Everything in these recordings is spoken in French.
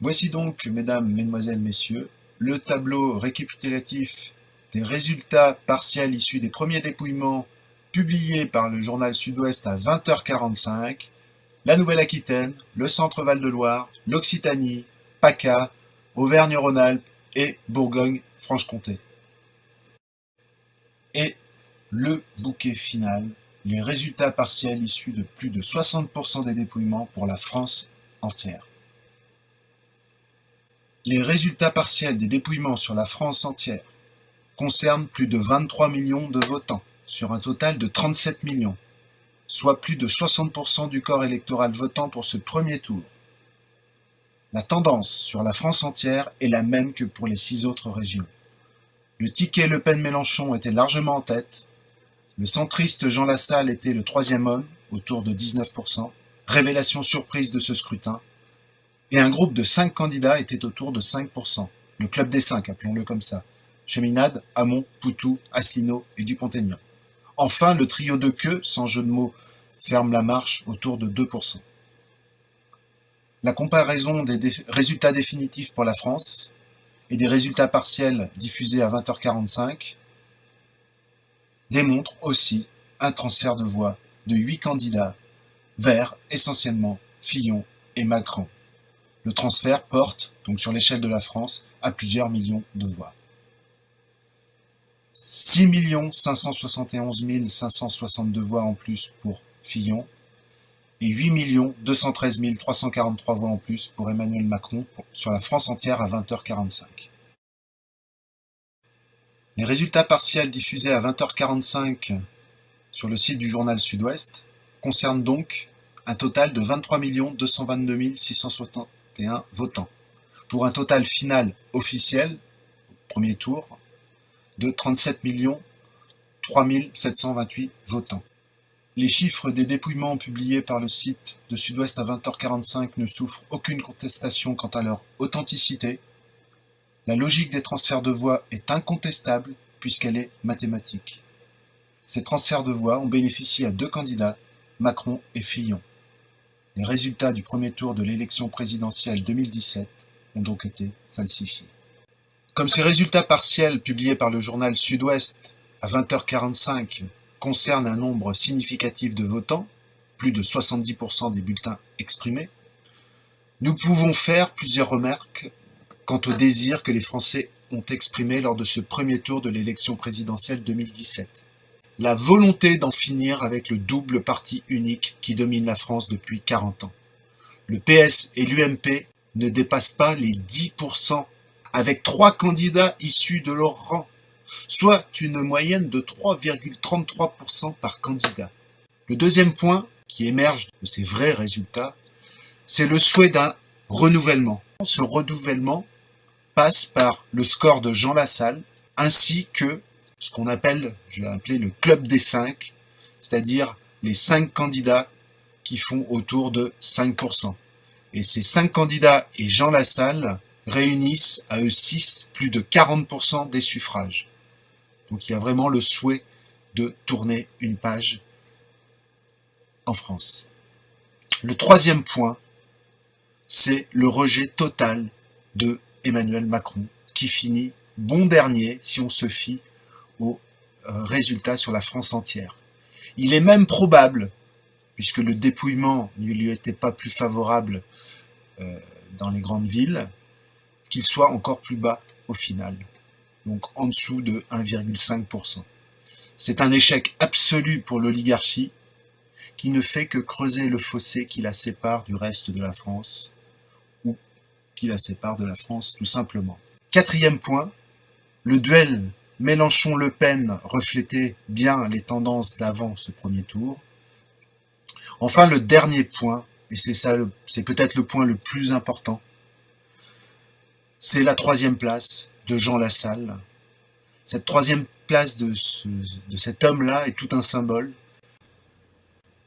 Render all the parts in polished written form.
Voici donc, mesdames, mesdemoiselles, messieurs, le tableau récapitulatif des résultats partiels issus des premiers dépouillements publiés par le journal Sud-Ouest à 20h45, la Nouvelle-Aquitaine, le Centre-Val de Loire, l'Occitanie, PACA, Auvergne-Rhône-Alpes et Bourgogne-Franche-Comté. Et le bouquet final, les résultats partiels issus de plus de 60% des dépouillements pour la France entière. Les résultats partiels des dépouillements sur la France entière concernent plus de 23 millions de votants, sur un total de 37 millions, soit plus de 60% du corps électoral votant pour ce premier tour. La tendance sur la France entière est la même que pour les 6 autres régions. Le ticket Le Pen-Mélenchon était largement en tête, le centriste Jean Lassalle était le troisième homme, autour de 19%, révélation surprise de ce scrutin, et un groupe de 5 candidats était autour de 5%, le club des 5, appelons-le comme ça, Cheminade, Hamon, Poutou, Asselineau et Dupont-Aignan. Enfin, le trio de queue, sans jeu de mots, ferme la marche autour de 2%. La comparaison des résultats définitifs pour la France et des résultats partiels diffusés à 20h45 démontre aussi un transfert de voix de 8 candidats vers essentiellement Fillon et Macron. Le transfert porte, donc sur l'échelle de la France, à plusieurs millions de voix. 6 571 562 voix en plus pour Fillon et 8 213 343 voix en plus pour Emmanuel Macron sur la France entière à 20h45. Les résultats partiels diffusés à 20h45 sur le site du journal Sud-Ouest concernent donc un total de 23 222 661 votants, pour un total final officiel, premier tour, de 37 3 728 votants. Les chiffres des dépouillements publiés par le site de Sud-Ouest à 20h45 ne souffrent aucune contestation quant à leur authenticité. La logique des transferts de voix est incontestable puisqu'elle est mathématique. Ces transferts de voix ont bénéficié à 2 candidats, Macron et Fillon. Les résultats du premier tour de l'élection présidentielle 2017 ont donc été falsifiés. Comme ces résultats partiels publiés par le journal Sud-Ouest à 20h45 concernent un nombre significatif de votants, plus de 70% des bulletins exprimés, nous pouvons faire plusieurs remarques quant au désir que les Français ont exprimé lors de ce premier tour de l'élection présidentielle 2017. La volonté d'en finir avec le double parti unique qui domine la France depuis 40 ans. Le PS et l'UMP ne dépassent pas les 10%, avec 3 candidats issus de leur rang, soit une moyenne de 3,33% par candidat. Le deuxième point qui émerge de ces vrais résultats, c'est le souhait d'un renouvellement. Ce renouvellement passe par le score de Jean Lassalle, ainsi que ce qu'on appelle, je vais appeler le club des 5, c'est-à-dire les 5 candidats qui font autour de 5%. Et ces 5 candidats et Jean Lassalle réunissent à eux 6 plus de 40% des suffrages. Donc il y a vraiment le souhait de tourner une page en France. Le troisième point, c'est le rejet total de Emmanuel Macron, qui finit bon dernier si on se fie aux résultats sur la France entière. Il est même probable, puisque le dépouillement ne lui était pas plus favorable dans les grandes villes, qu'il soit encore plus bas au final, donc en dessous de 1,5%. C'est un échec absolu pour l'oligarchie, qui ne fait que creuser le fossé qui la sépare du reste de la France, ou qui la sépare de la France tout simplement. Quatrième point, le duel Mélenchon-Le Pen reflétait bien les tendances d'avant ce premier tour. Enfin, le dernier point, et c'est peut-être le point le plus important, c'est la 3e place de Jean Lassalle. Cette 3e place de cet homme-là est tout un symbole.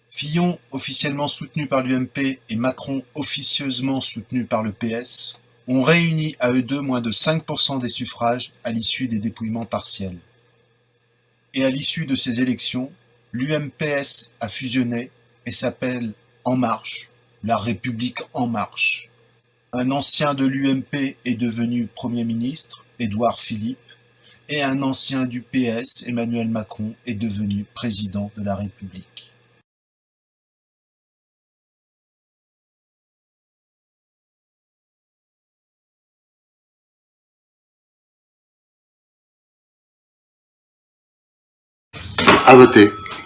Fillon, officiellement soutenu par l'UMP, et Macron, officieusement soutenu par le PS, ont réuni à eux deux moins de 5% des suffrages à l'issue des dépouillements partiels. Et à l'issue de ces élections, l'UMPS a fusionné et s'appelle En Marche, la République En Marche. Un ancien de l'UMP est devenu Premier ministre, Édouard Philippe, et un ancien du PS, Emmanuel Macron, est devenu président de la République. À voter.